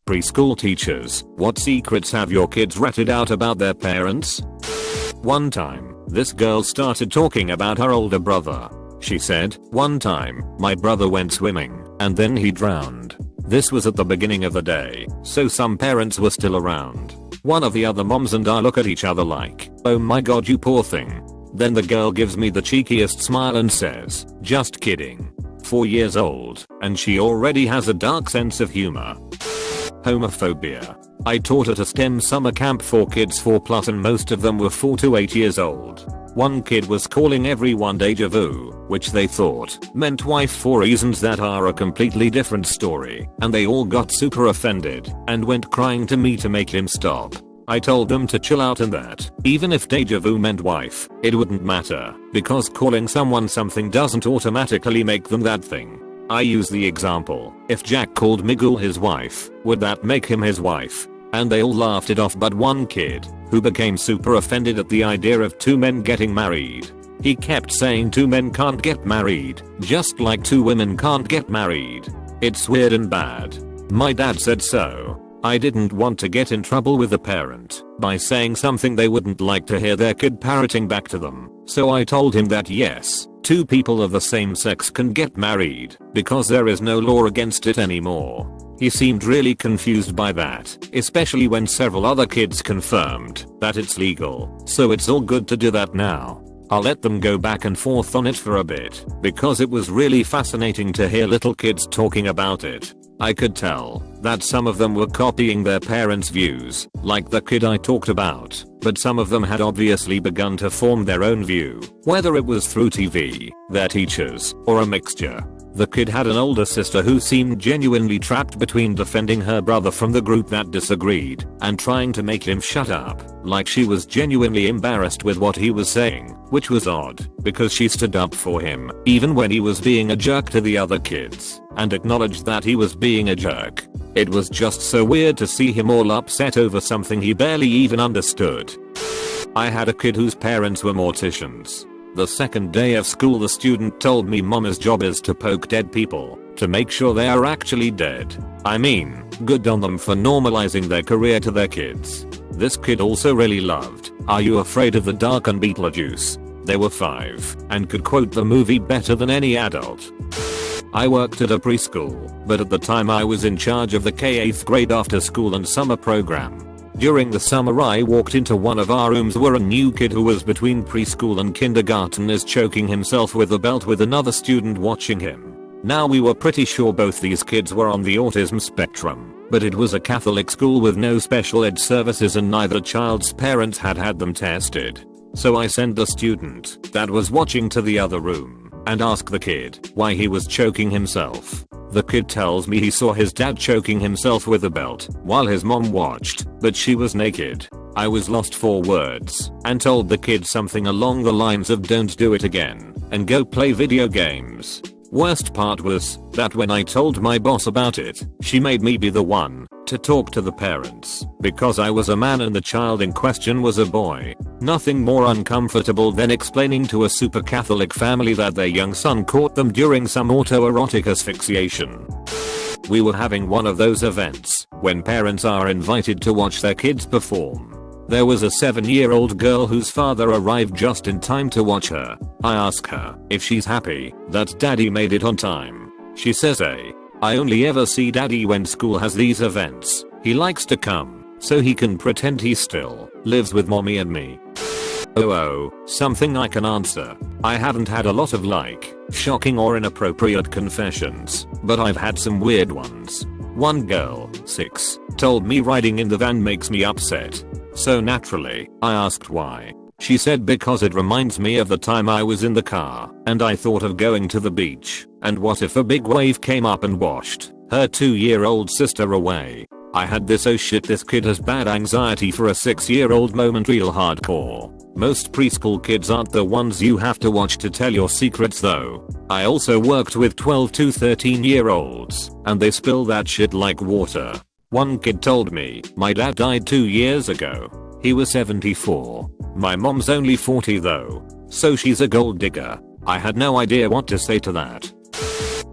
Preschool teachers, what secrets have your kids ratted out about their parents? One time, this girl started talking about her older brother. She said, "One time, my brother went swimming, and then he drowned. This was at the beginning of the day, so some parents were still around. One of the other moms and I look at each other like, oh my god, you poor thing." Then the girl gives me the cheekiest smile and says, "Just kidding." 4 years old, and she already has a dark sense of humor. Homophobia. I taught at a STEM summer camp for kids 4+ and most of them were 4 to 8 years old. One kid was calling everyone deja vu, which they thought meant wife for reasons that are a completely different story, and they all got super offended and went crying to me to make him stop. I told them to chill out and that, even if deja vu meant wife, it wouldn't matter, because calling someone something doesn't automatically make them that thing. I use the example, if Jack called Miguel his wife, would that make him his wife? And they all laughed it off but one kid, who became super offended at the idea of 2 men getting married. He kept saying 2 men can't get married, just like 2 women can't get married. It's weird and bad. My dad said so. I didn't want to get in trouble with the parent by saying something they wouldn't like to hear their kid parroting back to them, so I told him that yes, 2 people of the same sex can get married because there is no law against it anymore. He seemed really confused by that, especially when several other kids confirmed that it's legal, so it's all good to do that now. I'll let them go back and forth on it for a bit, because it was really fascinating to hear little kids talking about it. I could tell that some of them were copying their parents' views, like the kid I talked about, but some of them had obviously begun to form their own view, whether it was through TV, their teachers, or a mixture. The kid had an older sister who seemed genuinely trapped between defending her brother from the group that disagreed and trying to make him shut up, like she was genuinely embarrassed with what he was saying, which was odd, because she stood up for him, even when he was being a jerk to the other kids, and acknowledged that he was being a jerk. It was just so weird to see him all upset over something he barely even understood. I had a kid whose parents were morticians. The second day of school the student told me Mama's job is to poke dead people to make sure they are actually dead. I mean, good on them for normalizing their career to their kids. This kid also really loved Are You Afraid of the Dark and Beetlejuice. They were 5 and could quote the movie better than any adult. I worked at a preschool, but at the time I was in charge of the K-8th grade after school and summer program. During the summer I walked into one of our rooms where a new kid who was between preschool and kindergarten is choking himself with a belt with another student watching him. Now we were pretty sure both these kids were on the autism spectrum, but it was a Catholic school with no special ed services and neither child's parents had had them tested. So I sent the student that was watching to the other room and asked the kid why he was choking himself. The kid tells me he saw his dad choking himself with a belt while his mom watched, but she was naked. I was lost for words and told the kid something along the lines of don't do it again and go play video games. Worst part was that when I told my boss about it, she made me be the one to talk to the parents because I was a man and the child in question was a boy. Nothing more uncomfortable than explaining to a super Catholic family that their young son caught them during some autoerotic asphyxiation. We were having one of those events when parents are invited to watch their kids perform. There was a 7-year-old girl whose father arrived just in time to watch her. I ask her if she's happy that daddy made it on time. She says I only ever see daddy when school has these events. He likes to come so he can pretend he still lives with mommy and me. Oh, something I can answer. I haven't had a lot of shocking or inappropriate confessions, but I've had some weird ones. One girl, 6, told me riding in the van makes me upset. So naturally, I asked why. She said because it reminds me of the time I was in the car and I thought of going to the beach, and what if a big wave came up and washed her 2-year-old sister away. I had this oh shit this kid has bad anxiety for a 6-year-old moment real hardcore. Most preschool kids aren't the ones you have to watch to tell your secrets though. I also worked with 12 to 13-year-olds and they spill that shit like water. One kid told me my dad died 2 years ago. He was 74. My mom's only 40 though, so she's a gold digger. I had no idea what to say to that.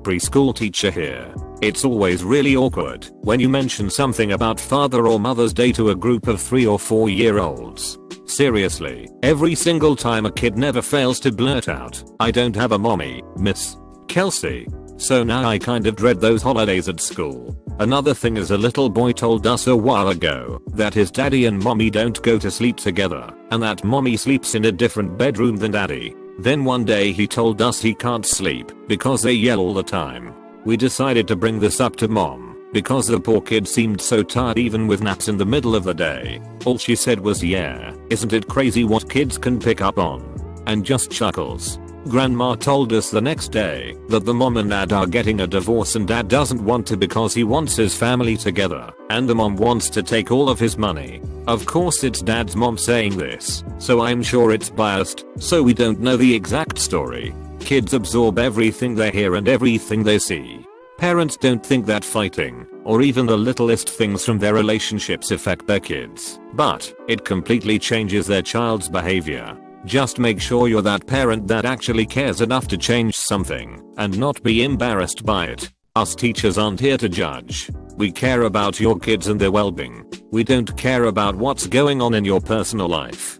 Preschool teacher here. It's always really awkward when you mention something about Father or Mother's Day to a group of 3 or 4-year-olds. Seriously, every single time a kid never fails to blurt out, "I don't have a mommy, Miss Kelsey." So now I kind of dread those holidays at school. Another thing is, a little boy told us a while ago that his daddy and mommy don't go to sleep together, and that mommy sleeps in a different bedroom than daddy. Then one day he told us he can't sleep because they yell all the time. We decided to bring this up to mom because the poor kid seemed so tired even with naps in the middle of the day. All she said was, "Yeah, isn't it crazy what kids can pick up on?" and just chuckles. Grandma told us the next day that the mom and dad are getting a divorce, and dad doesn't want to because he wants his family together, and the mom wants to take all of his money. Of course it's dad's mom saying this, so I'm sure it's biased, so we don't know the exact story. Kids absorb everything they hear and everything they see. Parents don't think that fighting, or even the littlest things from their relationships affect their kids, but it completely changes their child's behavior. Just make sure you're that parent that actually cares enough to change something and not be embarrassed by it. Us teachers aren't here to judge. We care about your kids and their well-being. We don't care about what's going on in your personal life.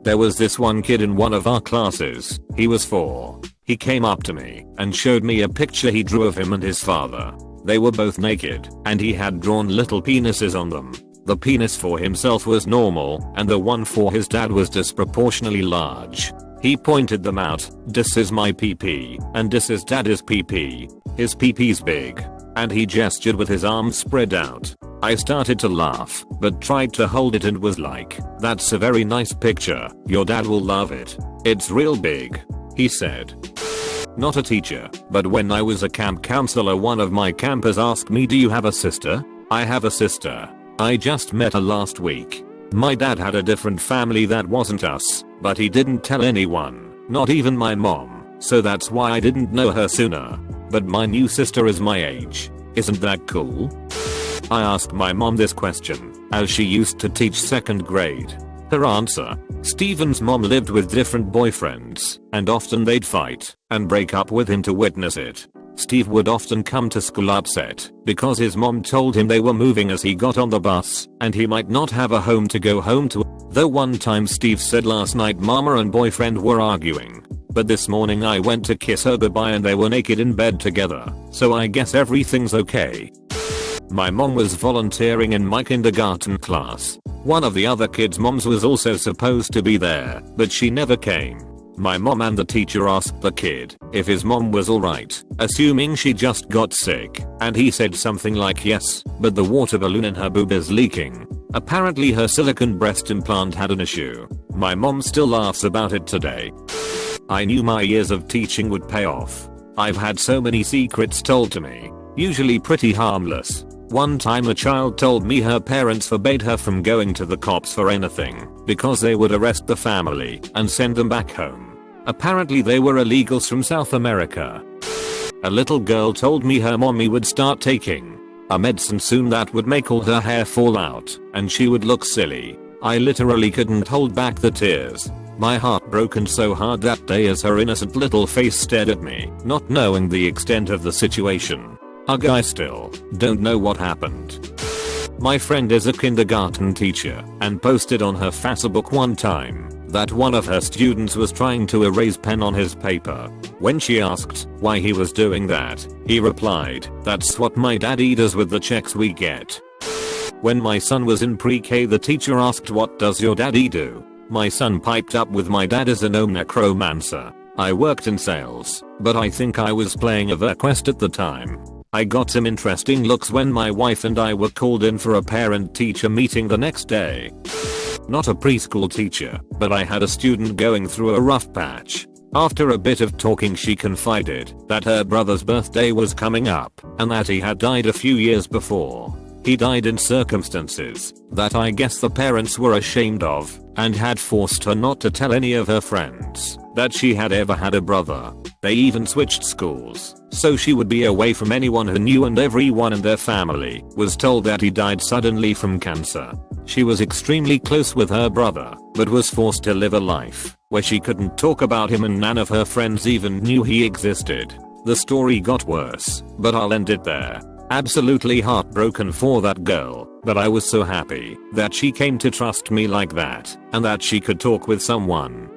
There was this one kid in one of our classes. He was 4. He came up to me and showed me a picture he drew of him and his father. They were both naked, and he had drawn little penises on them. The penis for himself was normal, and the one for his dad was disproportionately large. He pointed them out. "This is my PP, and this is daddy's PP. His PP's big." And he gestured with his arms spread out. I started to laugh, but tried to hold it and was like, "That's a very nice picture. Your dad will love it. It's real big," he said. Not a teacher, but when I was a camp counselor, one of my campers asked me, "Do you have a sister?" I have a sister. I just met her last week. My dad had a different family that wasn't us, but he didn't tell anyone, not even my mom, so that's why I didn't know her sooner. But my new sister is my age. Isn't that cool? I asked my mom this question, as she used to teach 2nd grade. Her answer: Steven's mom lived with different boyfriends, and often they'd fight and break up with him to witness it. Steve would often come to school upset because his mom told him they were moving as he got on the bus and he might not have a home to go home to. Though one time Steve said last night mama and boyfriend were arguing, but this morning I went to kiss her goodbye and they were naked in bed together, so I guess everything's okay. My mom was volunteering in my kindergarten class. One of the other kids' moms was also supposed to be there, but she never came. My mom and the teacher asked the kid if his mom was alright, assuming she just got sick, and he said something like yes, but the water balloon in her boob is leaking. Apparently her silicone breast implant had an issue. My mom still laughs about it today. I knew my years of teaching would pay off. I've had so many secrets told to me, usually pretty harmless. One time a child told me her parents forbade her from going to the cops for anything because they would arrest the family and send them back home. Apparently they were illegals from South America. A little girl told me her mommy would start taking a medicine soon that would make all her hair fall out and she would look silly. I literally couldn't hold back the tears. My heart broke so hard that day as her innocent little face stared at me, not knowing the extent of the situation. Hug. I still don't know what happened. My friend is a kindergarten teacher and posted on her Facebook one time that one of her students was trying to erase pen on his paper. When she asked why he was doing that, he replied, "That's what my daddy does with the checks we get." When my son was in pre-K, the teacher asked, "What does your daddy do?" My son piped up with, "My dad is a gnome necromancer. I worked in sales, but I think I was playing a VerQuest at the time." I got some interesting looks when my wife and I were called in for a parent-teacher meeting the next day. Not a preschool teacher, but I had a student going through a rough patch. After a bit of talking, she confided that her brother's birthday was coming up and that he had died a few years before. He died in circumstances that I guess the parents were ashamed of and had forced her not to tell any of her friends that she had ever had a brother. They even switched schools so she would be away from anyone who knew, and everyone in their family was told that he died suddenly from cancer. She was extremely close with her brother, but was forced to live a life where she couldn't talk about him and none of her friends even knew he existed. The story got worse, but I'll end it there. Absolutely heartbroken for that girl, but I was so happy that she came to trust me like that, and that she could talk with someone.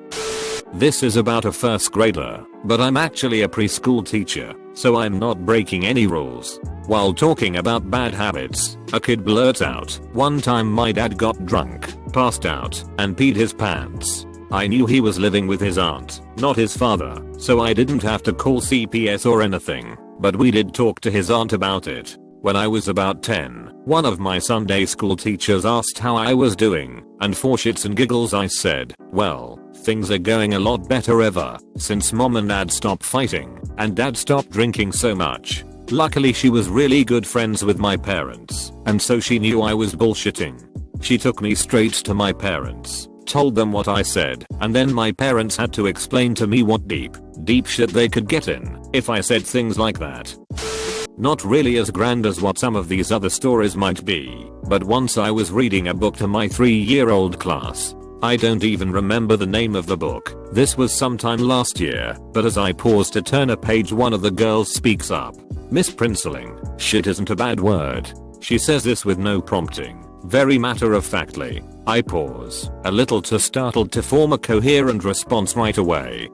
This is about a first grader, but I'm actually a preschool teacher, so I'm not breaking any rules. While talking about bad habits, a kid blurts out, "One time my dad got drunk, passed out, and peed his pants." I knew he was living with his aunt, not his father, so I didn't have to call CPS or anything, but we did talk to his aunt about it. When I was about 10, one of my Sunday school teachers asked how I was doing, and for shits and giggles I said, "Well, things are going a lot better ever since mom and dad stopped fighting, and dad stopped drinking so much." Luckily she was really good friends with my parents, and so she knew I was bullshitting. She took me straight to my parents, told them what I said, and then my parents had to explain to me what deep shit they could get in if I said things like that. Not really as grand as what some of these other stories might be, but once I was reading a book to my 3-year-old class. I don't even remember the name of the book. This was sometime last year, but as I paused to turn a page, one of the girls speaks up. "Miss Princeling, shit isn't a bad word." She says this with no prompting, very matter-of-factly. I pause, a little too startled to form a coherent response right away.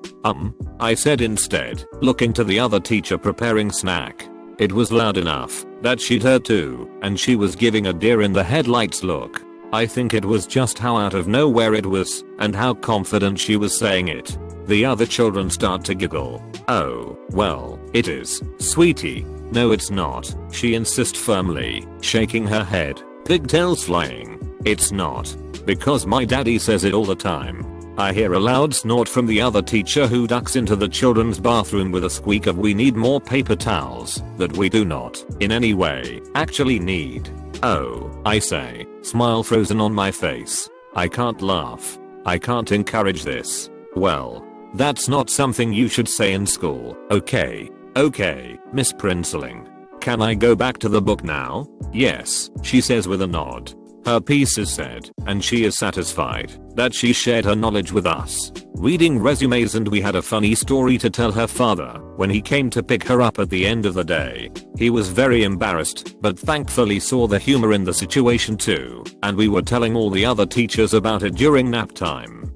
I said instead, looking to the other teacher preparing snack. It was loud enough that she'd heard too, and she was giving a deer in the headlights look. I think it was just how out of nowhere it was, and how confident she was saying it. The other children start to giggle. "Oh, well, it is, sweetie." "No it's not," she insists firmly, shaking her head, pigtails flying. "It's not. Because my daddy says it all the time." I hear a loud snort from the other teacher, who ducks into the children's bathroom with a squeak of "We need more paper towels," that we do not, in any way, actually need. "Oh," I say, smile frozen on my face. I can't laugh. I can't encourage this. "Well, that's not something you should say in school, okay? Okay, Miss Princeling. Can I go back to the book now?" "Yes," she says with a nod. Her piece is said, and she is satisfied that she shared her knowledge with us. Reading resumes, and we had a funny story to tell her father when he came to pick her up at the end of the day. He was very embarrassed, but thankfully saw the humor in the situation too, and we were telling all the other teachers about it during nap time.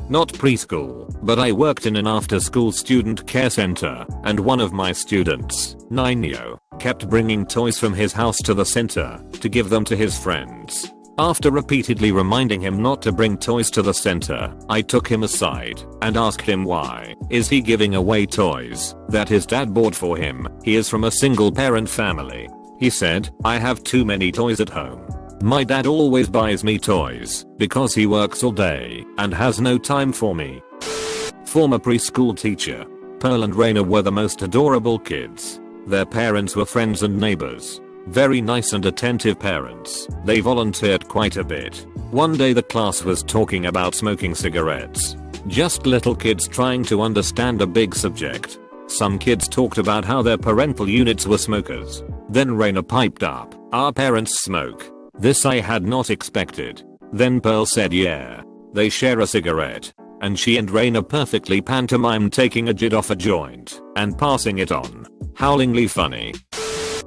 Not preschool, but I worked in an after-school student care center, and one of my students, Ninyo, kept bringing toys from his house to the center to give them to his friends. After repeatedly reminding him not to bring toys to the center, I took him aside and asked him why is he giving away toys that his dad bought for him. He is from a single parent family. He said, "I have too many toys at home. My dad always buys me toys because he works all day and has no time for me." Former preschool teacher. Pearl and Raina were the most adorable kids. Their parents were friends and neighbors. Very nice and attentive parents. They volunteered quite a bit. One day the class was talking about smoking cigarettes. Just little kids trying to understand a big subject. Some kids talked about how their parental units were smokers. Then Raina piped up, "Our parents smoke." This I had not expected. Then Pearl said, "Yeah. They share a cigarette." And she and Raina perfectly pantomimed taking a jit off a joint and passing it on. Howlingly funny.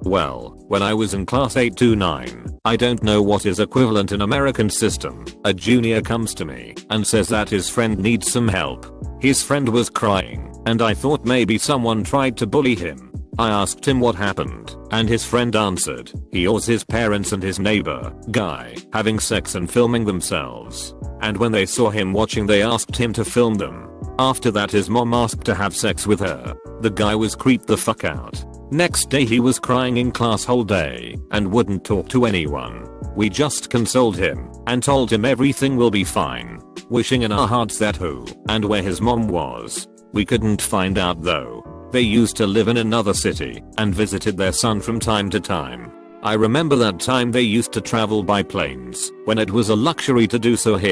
Well, when I was in class 8 to 9, I don't know what is equivalent in American system, a junior comes to me and says that his friend needs some help. His friend was crying, and I thought maybe someone tried to bully him. I asked him what happened, and his friend answered, he was his parents and his neighbor, guy, having sex and filming themselves. And when they saw him watching, they asked him to film them. After that his mom asked to have sex with her. The guy was creeped the fuck out. Next day he was crying in class whole day and wouldn't talk to anyone. We just consoled him and told him everything will be fine, wishing in our hearts that who and where his mom was. We couldn't find out though. They used to live in another city and visited their son from time to time. I remember that time they used to travel by planes when it was a luxury to do so here.